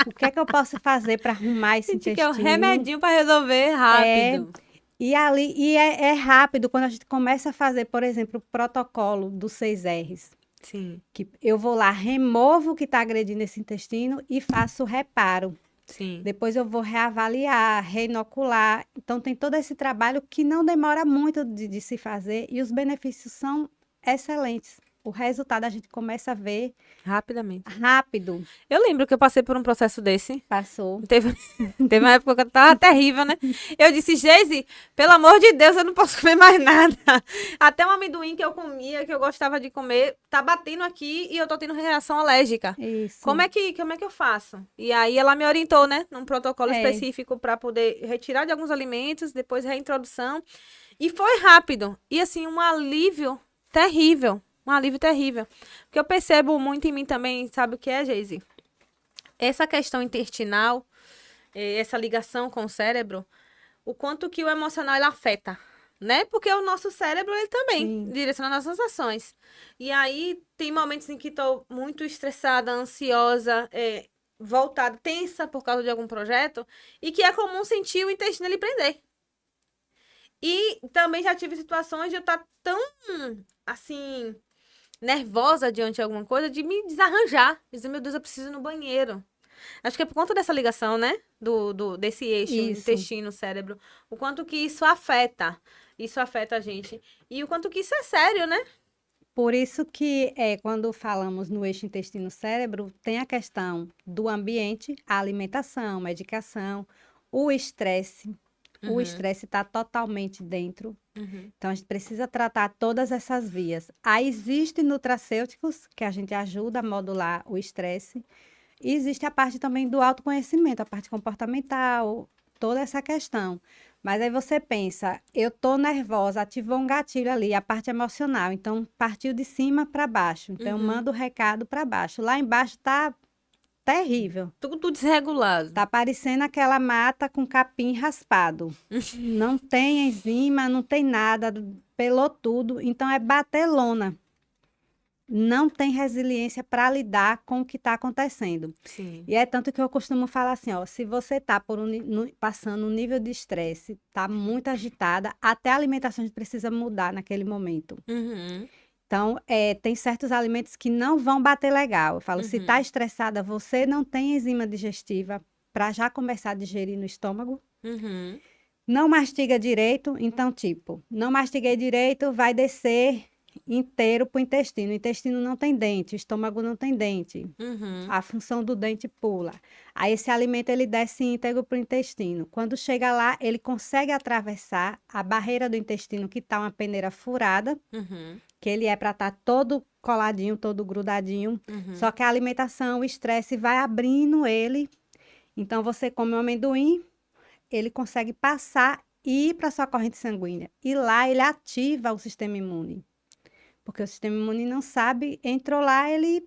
O que é que eu posso fazer para arrumar esse Gente, que é um intestino? remedinho pra resolver rápido. E é rápido quando a gente começa a fazer, por exemplo, o protocolo dos 6 R's. Sim. Que eu vou lá, removo o que está agredindo esse intestino e faço o reparo. Sim. Depois eu vou reavaliar, reinocular. Então, tem todo esse trabalho que não demora muito de se fazer e os benefícios são excelentes. O resultado a gente começa a ver Rapidamente. rápido. Eu lembro que eu passei por um processo desse. Passou. Teve uma época que eu tava terrível, né? Eu disse, Geise, pelo amor de Deus, eu não posso comer mais nada. Até um amendoim que eu comia, que eu gostava de comer, tá batendo aqui e eu tô tendo reação alérgica. Isso. Como é que eu faço? E aí ela me orientou, né? Num protocolo É. específico para poder retirar de alguns alimentos, depois reintrodução. E foi rápido. E assim, um alívio terrível. Um alívio terrível. Porque eu percebo muito em mim também, sabe o que é, Geise? Essa questão intestinal, essa ligação com o cérebro, o quanto que o emocional ele afeta, né? Porque o nosso cérebro, ele também Sim. direciona nossas ações. E aí, tem momentos em que tô muito estressada, ansiosa, voltada, tensa por causa de algum projeto, e que é comum sentir o intestino ele prender. E também já tive situações de eu estar tão, assim, nervosa diante de alguma coisa, de me desarranjar. Dizer, meu Deus, eu preciso ir no banheiro. Acho que é por conta dessa ligação, né? Desse eixo, Isso. intestino, cérebro. O quanto que isso afeta. Isso afeta a gente. E o quanto que isso é sério, né? Por isso que quando falamos no eixo intestino-cérebro, tem a questão do ambiente, a alimentação, medicação, o estresse. O estresse está totalmente dentro. Então, a gente precisa tratar todas essas vias. Aí, existem nutracêuticos que a gente ajuda a modular o estresse. E existe a parte também do autoconhecimento, a parte comportamental, toda essa questão. Mas aí você pensa, eu tô nervosa, ativou um gatilho ali, a parte emocional. Então, partiu de cima para baixo. Então, eu mando o recado para baixo. Lá embaixo tá terrível. Tudo desregulado. Tá parecendo aquela mata com capim raspado. Não tem enzima, não tem nada, pelou tudo. Então, é batelona. Não tem resiliência para lidar com o que está acontecendo. Sim. E é tanto que eu costumo falar assim, ó, se você está passando um nível de estresse, está muito agitada, até a alimentação a gente precisa mudar naquele momento. Então, tem certos alimentos que não vão bater legal. Eu falo, se está estressada, você não tem enzima digestiva para já começar a digerir no estômago. Não mastiga direito, então, tipo, não mastiguei direito, vai descer inteiro pro intestino. O intestino não tem dente, o estômago não tem dente. Uhum. A função do dente pula. Aí esse alimento ele desce íntegro pro intestino. Quando chega lá, ele consegue atravessar a barreira do intestino, que tá uma peneira furada, Uhum. que ele é para estar todo coladinho, todo grudadinho. Uhum. Só que a alimentação, o estresse vai abrindo ele. Então você come o amendoim, ele consegue passar e ir para sua corrente sanguínea. E lá ele ativa o sistema imune. Porque o sistema imune não sabe, entrou lá, ele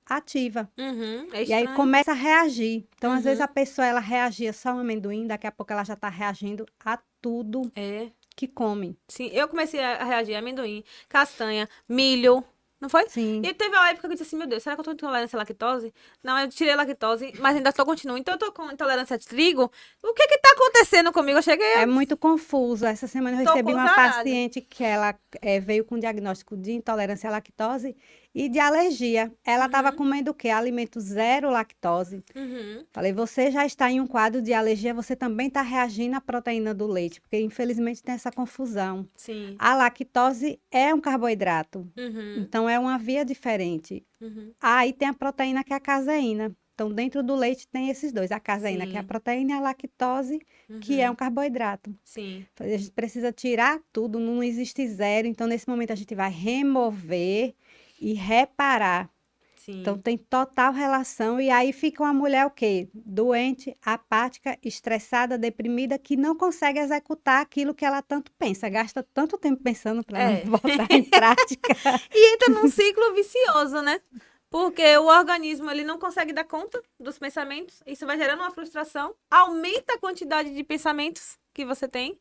ativa. Uhum. É E aí estranho. começa a reagir. Então, às vezes, Uhum. a pessoa ela reagia só ao amendoim, daqui a pouco ela já está reagindo a tudo É. que come. Sim, eu comecei a reagir a amendoim, castanha, milho, não foi? Sim. E teve uma época que eu disse assim, meu Deus, será que eu tô intolerância à lactose? Não, eu tirei a lactose, mas ainda continuo. Então eu tô com intolerância a trigo. O que que tá acontecendo comigo? Eu cheguei, É eu muito confuso. Essa semana eu tô recebi com uma zaralho. paciente que ela veio com diagnóstico de intolerância à lactose e de alergia. Ela estava Uhum, comendo o quê? Alimento zero lactose. uhum, Falei, você já está em um quadro de alergia, você também está reagindo à proteína do leite, porque infelizmente tem essa confusão. sim, A lactose é um carboidrato, uhum, então é uma via diferente. uhum, Aí tem a proteína que é a caseína. Então, dentro do leite tem esses dois, a caseína, que é a sim, proteína, e a lactose, que é um uhum, carboidrato. sim, A gente precisa tirar tudo, não existe zero. Então, nesse momento, a gente vai remover e reparar. Então, sim. tem total relação. E aí fica uma mulher o quê? Doente, apática, estressada, deprimida, que não consegue executar aquilo que ela tanto pensa. Gasta tanto tempo pensando para não É. botar em prática. E entra num ciclo vicioso, né? Porque o organismo ele não consegue dar conta dos pensamentos, isso vai gerando uma frustração, aumenta a quantidade de pensamentos que você tem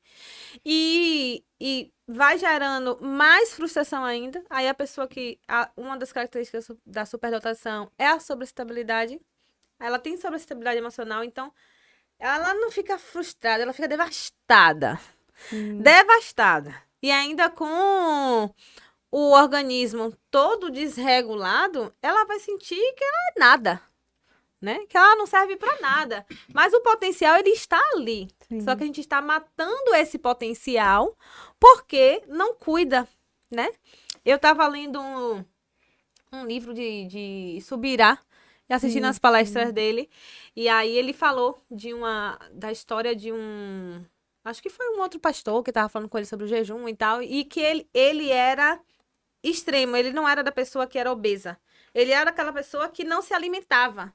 e vai gerando mais frustração ainda. Aí a pessoa uma das características da superdotação é a sobreestabilidade. Ela tem sobreestabilidade emocional, então ela não fica frustrada, ela fica devastada. Sim, Devastada. E ainda com o organismo todo desregulado, ela vai sentir que ela é nada, né? Que ela não serve para nada. Mas o potencial ele está ali. Só que sim. a gente está matando esse potencial porque não cuida, né? Eu estava lendo um livro de Subirá e assistindo as Sim, palestras sim. dele, e aí ele falou da história de acho que foi um outro pastor que estava falando com ele sobre o jejum e tal, e que ele era extremo, ele não era da pessoa que era obesa. Ele era aquela pessoa que não se alimentava.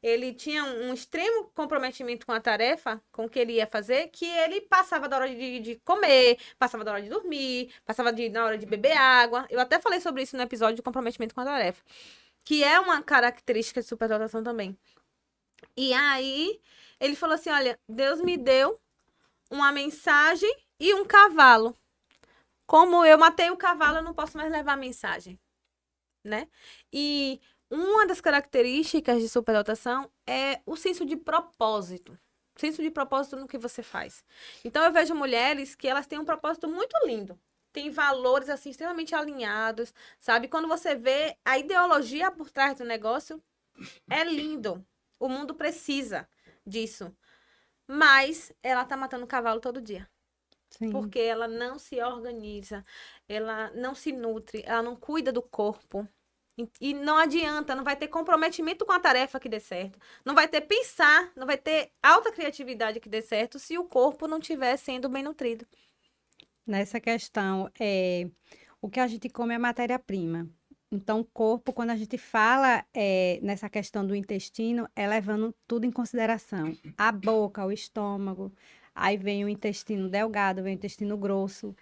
Ele tinha um extremo comprometimento com a tarefa, com o que ele ia fazer, que ele passava da hora de comer, passava da hora de dormir, na hora de beber água. Eu até falei sobre isso no episódio de comprometimento com a tarefa, que é uma característica de superdotação também. E aí, ele falou assim: olha, Deus me deu uma mensagem e um cavalo. Como eu matei o cavalo, eu não posso mais levar a mensagem, né? E uma das características de superdotação é o senso de propósito. Senso de propósito no que você faz. Então eu vejo mulheres que elas têm um propósito muito lindo. Tem valores assim extremamente alinhados, sabe? Quando você vê a ideologia por trás do negócio, é lindo. O mundo precisa disso. Mas ela tá matando o cavalo todo dia Sim. porque ela não se organiza, ela não se nutre, ela não cuida do corpo. E não adianta, não vai ter comprometimento com a tarefa que dê certo. Não vai ter pensar, não vai ter alta criatividade que dê certo se o corpo não estiver sendo bem nutrido. Nessa questão, o que a gente come é matéria-prima. Então, o corpo, quando a gente fala nessa questão do intestino, é levando tudo em consideração. A boca, o estômago, aí vem o intestino delgado, vem o intestino grosso,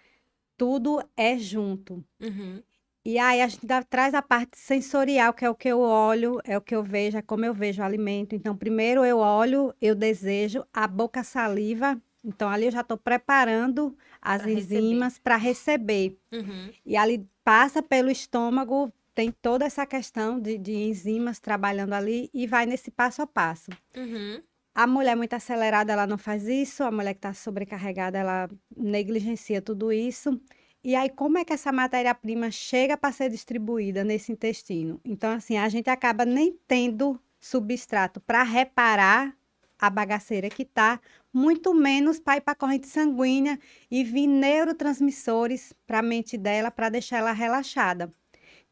tudo é junto. Uhum, E aí a gente traz a parte sensorial, que é o que eu olho, é o que eu vejo, é como eu vejo o alimento. Então, primeiro eu olho, eu desejo, a boca saliva. Então, ali eu já estou preparando as para receber. enzimas para receber. Uhum, E ali passa pelo estômago, tem toda essa questão de enzimas trabalhando ali e vai nesse passo a passo. uhum, A mulher muito acelerada, ela não faz isso, a mulher que está sobrecarregada, ela negligencia tudo isso. E aí, como é que essa matéria-prima chega para ser distribuída nesse intestino? Então, assim, a gente acaba nem tendo substrato para reparar a bagaceira que tá, muito menos para ir para a corrente sanguínea e vir neurotransmissores para a mente dela para deixar ela relaxada.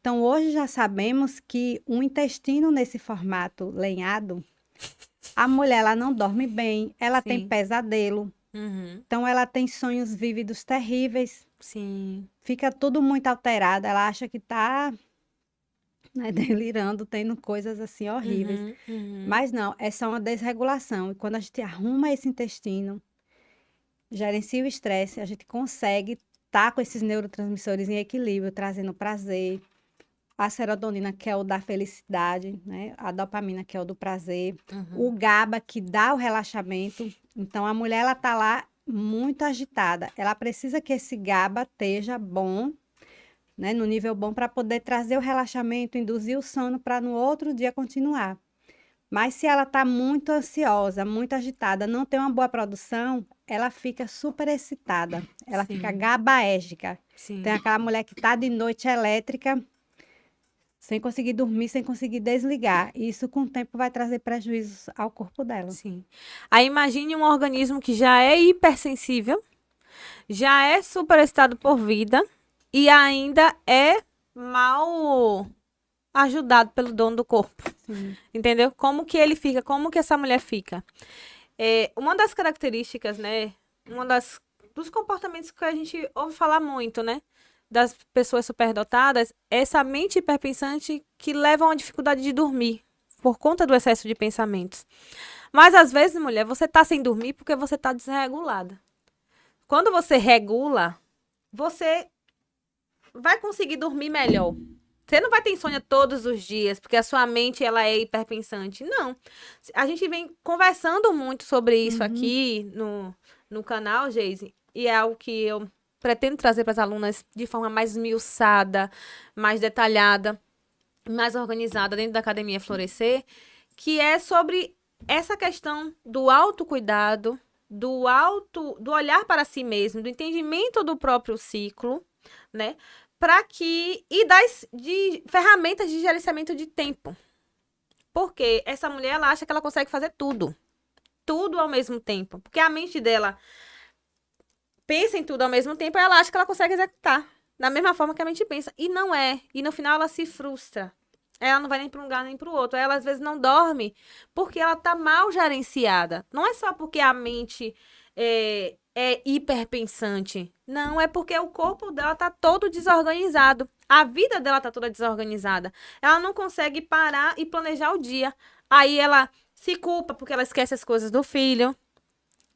Então, hoje já sabemos que um intestino nesse formato lenhado, a mulher ela não dorme bem, ela tem Sim. pesadelo, Uhum. então ela tem sonhos vívidos terríveis, Sim. fica tudo muito alterado, ela acha que tá, né, delirando, tendo coisas assim horríveis. Uhum. Uhum. Mas não, é só uma desregulação. E quando a gente arruma esse intestino, gerencia o estresse, a gente consegue estar com esses neurotransmissores em equilíbrio, trazendo prazer, a serotonina, que é o da felicidade, né? A dopamina, que é o do prazer, o Uhum. GABA, que dá o relaxamento. Então, a mulher, ela tá lá muito agitada. Ela precisa que esse GABA esteja bom, né? No nível bom, para poder trazer o relaxamento, induzir o sono, para no outro dia continuar. Mas se ela tá muito ansiosa, muito agitada, não tem uma boa produção, ela fica super excitada. Ela fica Sim. gabaérgica. Sim. Tem aquela mulher que tá de noite elétrica, sem conseguir dormir, sem conseguir desligar. E isso, com o tempo, vai trazer prejuízos ao corpo dela. Sim. Aí imagine um organismo que já é hipersensível, já é superexcitado por vida e ainda é mal ajudado pelo dono do corpo. Sim. Entendeu? Como que ele fica? Como que essa mulher fica? Uma das características, né? Dos comportamentos que a gente ouve falar muito, né? Das pessoas superdotadas, é essa mente hiperpensante que leva a uma dificuldade de dormir por conta do excesso de pensamentos. Mas às vezes, mulher, você tá sem dormir porque você tá desregulada. Quando você regula, você vai conseguir dormir melhor. Você não vai ter insônia todos os dias, porque a sua mente ela é hiperpensante. Não. A gente vem conversando muito sobre isso Uhum. aqui no canal, Geise, e é algo que eu pretendo trazer para as alunas de forma mais esmiuçada, mais detalhada, mais organizada dentro da Academia Florescer, que é sobre essa questão do autocuidado, do olhar para si mesmo, do entendimento do próprio ciclo, né? De ferramentas de gerenciamento de tempo. Porque essa mulher, ela acha que ela consegue fazer tudo. Tudo ao mesmo tempo. Porque a mente dela pensa em tudo ao mesmo tempo e ela acha que ela consegue executar. Da mesma forma que a mente pensa. E não é. E no final ela se frustra. Ela não vai nem para um lugar nem para o outro. Ela às vezes não dorme porque ela tá mal gerenciada. Não é só porque a mente é hiperpensante. Não, é porque o corpo dela tá todo desorganizado. A vida dela tá toda desorganizada. Ela não consegue parar e planejar o dia. Aí ela se culpa porque ela esquece as coisas do filho.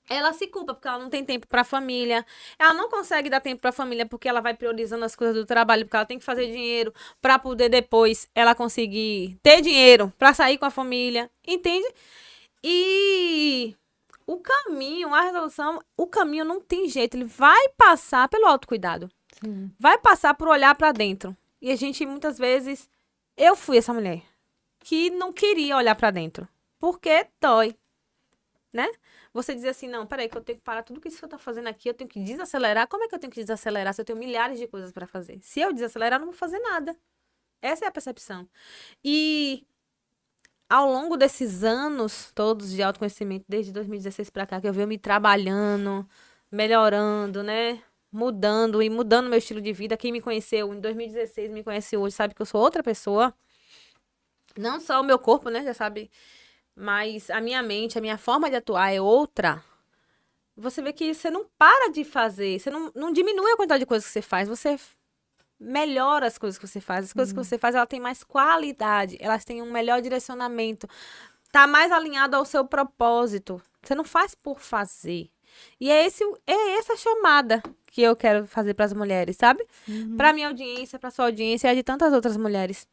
Ela se culpa porque ela não tem tempo para a família. Ela não consegue dar tempo para a família porque ela vai priorizando as coisas do trabalho, porque ela tem que fazer dinheiro para poder depois ela conseguir ter dinheiro para sair com a família, entende? E a resolução, o caminho não tem jeito, ele vai passar pelo autocuidado. Sim. Vai passar por olhar para dentro. E a gente muitas vezes eu fui essa mulher que não queria olhar para dentro, porque dói, né? Você diz assim, não, peraí, que eu tenho que parar tudo isso que eu tô fazendo aqui, eu tenho que desacelerar. Como é que eu tenho que desacelerar se eu tenho milhares de coisas para fazer? Se eu desacelerar, eu não vou fazer nada. Essa é a percepção. E ao longo desses anos todos de autoconhecimento, desde 2016 para cá, que eu venho me trabalhando, melhorando, né? Mudando meu estilo de vida. Quem me conheceu em 2016, me conhece hoje, sabe que eu sou outra pessoa. Não só o meu corpo, né? Já sabe. Mas a minha mente, a minha forma de atuar é outra. Você vê que você não para de fazer, você não diminui a quantidade de coisas que você faz, você melhora as coisas que você faz. As coisas que você faz, ela tem mais qualidade, elas têm um melhor direcionamento, tá mais alinhado ao seu propósito. Você não faz por fazer. E é essa chamada que eu quero fazer para as mulheres, sabe? Para minha audiência, para sua audiência e a de tantas outras mulheres.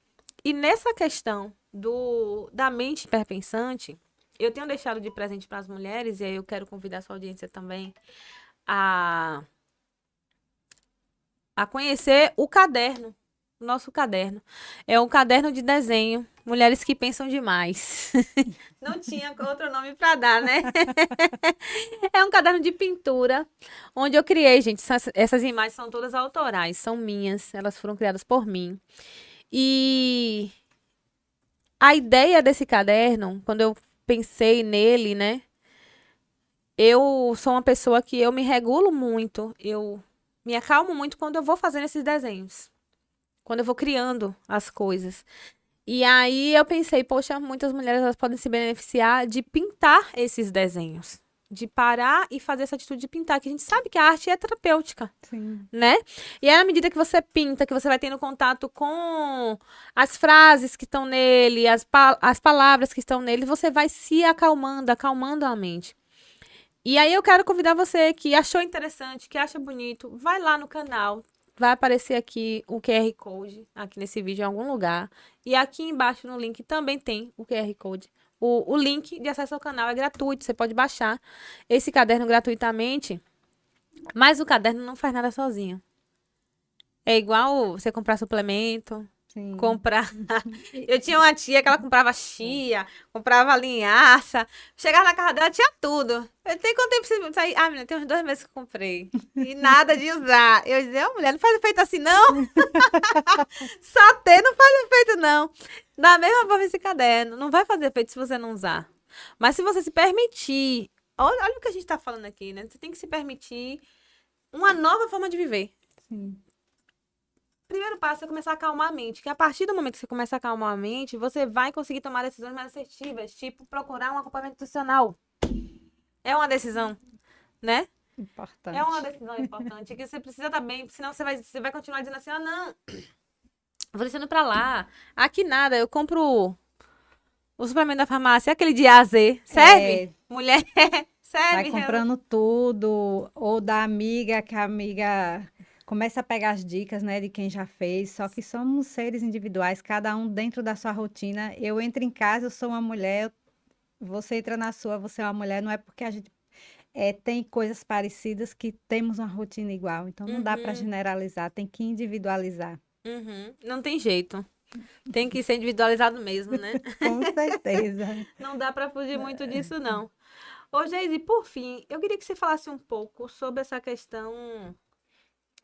E nessa questão da mente hiperpensante, eu tenho deixado de presente para as mulheres, e aí eu quero convidar a sua audiência também a, a conhecer o caderno, o nosso caderno. É um caderno de desenho, Mulheres que Pensam Demais. Não tinha outro nome para dar, né? É um caderno de pintura, onde eu criei, gente, essas imagens são todas autorais, são minhas, elas foram criadas por mim. E a ideia desse caderno, quando eu pensei nele, né? Eu sou uma pessoa que eu me regulo muito, eu me acalmo muito quando eu vou fazendo esses desenhos, quando eu vou criando as coisas. E aí eu pensei, poxa, muitas mulheres elas podem se beneficiar de pintar esses desenhos, de parar e fazer essa atitude de pintar, que a gente sabe que a arte é terapêutica, Sim. né? E aí, à medida que você pinta, que você vai tendo contato com as frases que estão nele, as palavras que estão nele, você vai se acalmando, acalmando a mente. E aí eu quero convidar você que achou interessante, que acha bonito, vai lá no canal. Vai aparecer aqui o QR Code, aqui nesse vídeo em algum lugar. E aqui embaixo no link também tem o QR Code. O link de acesso ao canal é gratuito, você pode baixar esse caderno gratuitamente. Mas o caderno não faz nada sozinho. É igual você comprar suplemento, Sim. comprar. Eu tinha uma tia que ela comprava chia, comprava linhaça. Chegava na casa dela, tinha tudo. Eu tenho quanto tempo você sair? Ah, menina, tem uns 2 meses que eu comprei. E nada de usar. Eu dizia, mulher, não faz efeito assim, não. Só ter não faz efeito, não. Da mesma forma esse caderno. Não vai fazer efeito se você não usar. Mas se você se permitir. Olha o que a gente tá falando aqui, né? Você tem que se permitir uma nova forma de viver. Sim. Primeiro passo é começar a acalmar a mente, que a partir do momento que você começa a acalmar a mente, você vai conseguir tomar decisões mais assertivas, tipo procurar um acompanhamento nutricional. É uma decisão, né? Importante. É uma decisão importante, que você precisa estar bem, senão você vai continuar dizendo assim, ah, não, vou deixando pra lá. Aqui nada, eu compro o suplemento da farmácia, aquele de A a Z. Serve? Mulher, Vai serve? comprando tudo, ou da amiga, que a amiga começa a pegar as dicas, né, de quem já fez, só que somos seres individuais, cada um dentro da sua rotina. Eu entro em casa, eu sou uma mulher, você entra na sua, você é uma mulher, não é porque a gente tem coisas parecidas que temos uma rotina igual, então não dá para Uhum, generalizar, tem que individualizar. uhum. Não tem jeito. Tem que ser individualizado mesmo, né? Com certeza. Não dá pra fugir muito disso, não. Ô, Geise, por fim, eu queria que você falasse um pouco sobre essa questão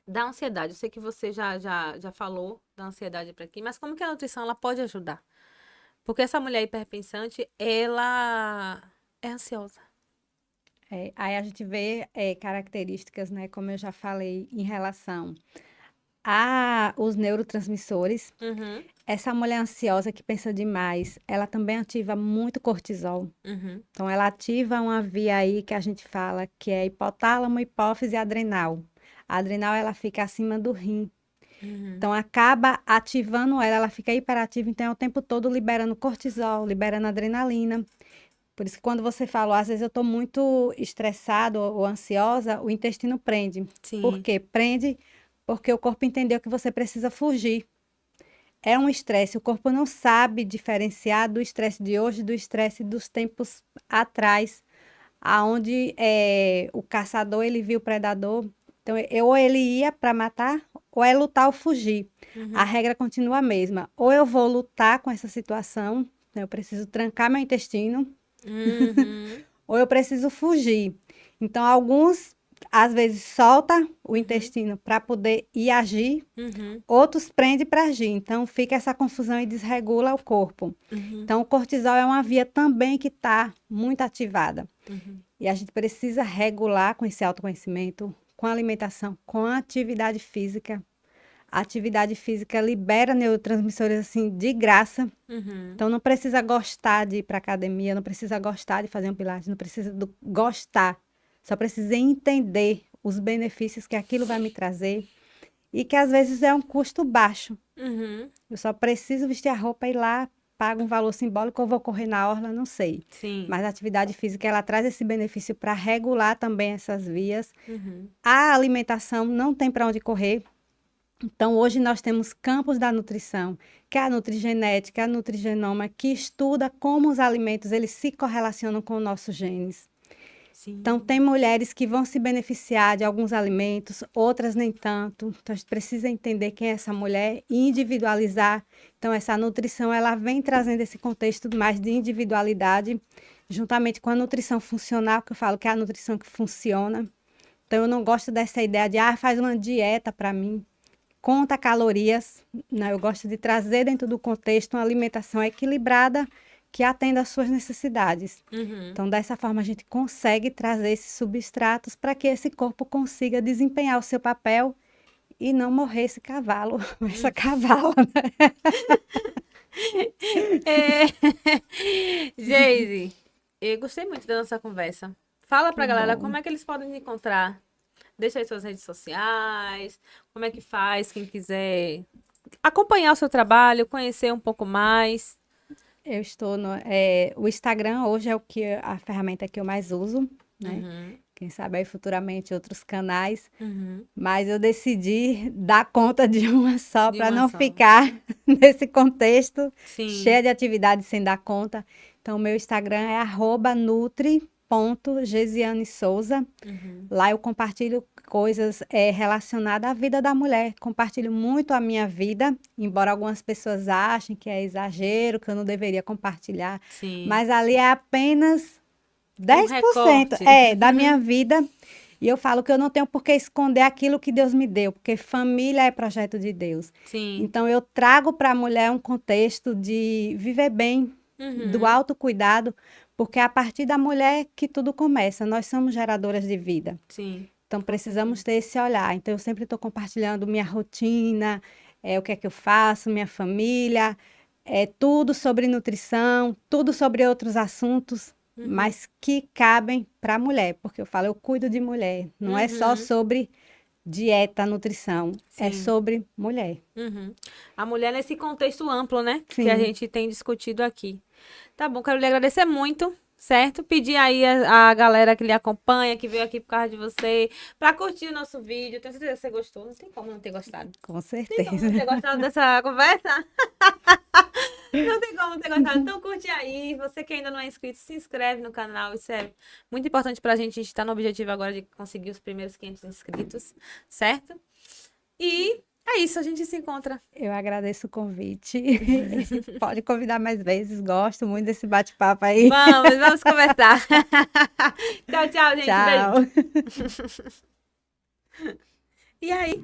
da ansiedade. Eu sei que você já falou da ansiedade para aqui, mas como que a nutrição ela pode ajudar? Porque essa mulher hiperpensante, ela é ansiosa. Aí a gente vê características, né, como eu já falei, em relação a os neurotransmissores. Uhum, Essa mulher ansiosa que pensa demais, ela também ativa muito cortisol. uhum, Então, ela ativa uma via aí que a gente fala que é hipotálamo, hipófise e adrenal. A adrenal, ela fica acima do rim. uhum, Então, acaba ativando ela, ela fica hiperativa, então é o tempo todo liberando cortisol, liberando adrenalina. Por isso que quando você fala, às vezes eu estou muito estressado ou ansiosa, o intestino prende. Por sim. quê? Prende porque o corpo entendeu que você precisa fugir. É um estresse, o corpo não sabe diferenciar do estresse de hoje do estresse dos tempos atrás, aonde o caçador ele viu o predador, então ou ele ia para matar, ou é lutar ou fugir. A Uhum, regra continua a mesma. Ou eu vou lutar com essa situação, né, eu preciso trancar meu intestino, uhum, ou eu preciso fugir. Então, alguns às vezes solta o uhum, intestino para poder ir agir, uhum, outros prende para agir. Então, fica essa confusão e desregula o corpo. uhum, Então, o cortisol é uma via também que está muito ativada. uhum, E a gente precisa regular com esse autoconhecimento, com a alimentação, com a atividade física. A atividade física libera neurotransmissores assim de graça. uhum, Então, não precisa gostar de ir para academia, não precisa gostar de fazer um pilates, não precisa gostar. Só precisa entender os benefícios que aquilo vai me trazer e que às vezes é um custo baixo. uhum. Eu só preciso vestir a roupa e ir lá, pago um valor simbólico ou vou correr na orla, não sei. Sim. Mas a atividade física, ela traz esse benefício para regular também essas vias. Uhum, A alimentação não tem para onde correr. Então, hoje nós temos campos da nutrição, que é a nutrigenética, a nutrigenoma, que estuda como os alimentos eles se correlacionam com os nossos genes. Então, sim. tem mulheres que vão se beneficiar de alguns alimentos, outras nem tanto. Então, a gente precisa entender quem é essa mulher e individualizar. Então, essa nutrição, ela vem trazendo esse contexto mais de individualidade, juntamente com a nutrição funcional, que eu falo que é a nutrição que funciona. Então, eu não gosto dessa ideia de, faz uma dieta para mim, conta calorias. Não, eu gosto de trazer dentro do contexto uma alimentação equilibrada, que atenda às suas necessidades. Uhum. Então, dessa forma, a gente consegue trazer esses substratos para que esse corpo consiga desempenhar o seu papel e não morrer esse cavalo, essa cavala. É... Geise, eu gostei muito da nossa conversa. Fala pra Que galera bom. como é que eles podem te encontrar. Deixa aí suas redes sociais, como é que faz, quem quiser acompanhar o seu trabalho, conhecer um pouco mais. Eu estou o Instagram hoje é a ferramenta que eu mais uso, né? Uhum, Quem sabe aí futuramente outros canais, uhum. mas eu decidi dar conta de uma só De para uma não só. ficar nesse contexto Sim. cheia de atividades sem dar conta. Então, meu Instagram é @nutri.gesiane Souza. Uhum. Lá eu compartilho coisas relacionadas à vida da mulher. Compartilho muito a minha vida, embora algumas pessoas achem que é exagero, que eu não deveria compartilhar. Sim. Mas ali é apenas Um 10% recorte. da minha vida. E eu falo que eu não tenho por que esconder aquilo que Deus me deu, porque família é projeto de Deus. Sim. Então eu trago para a mulher um contexto de viver bem, do Uhum. autocuidado, porque é a partir da mulher que tudo começa. Nós somos geradoras de vida. Sim. Então Com certeza. precisamos ter esse olhar. Então eu sempre estou compartilhando minha rotina, o que é que eu faço, minha família, tudo sobre nutrição, tudo sobre outros assuntos, Uhum. mas que cabem para a mulher, porque eu falo, eu cuido de mulher. Não é só Uhum. sobre dieta, nutrição, é Sim. sobre mulher. Uhum. A mulher nesse contexto amplo, né? Que a Sim, gente tem discutido aqui. Tá bom, quero lhe agradecer muito, certo? Pedir aí a galera que lhe acompanha, que veio aqui por causa de você, pra curtir o nosso vídeo. Tenho certeza que você gostou. Não tem como não ter gostado. com Tem como certeza. não ter gostado dessa conversa? Não tem como não ter gostado. Então curte aí. Você que ainda não é inscrito, se inscreve no canal. Isso é muito importante pra gente. A gente tá no objetivo agora de conseguir os primeiros 500 inscritos, certo? E é isso, a gente se encontra. Eu agradeço o convite. Pode convidar mais vezes, gosto muito desse bate-papo aí. Vamos conversar. Tchau, tchau, gente. Beijo. Tchau. E aí?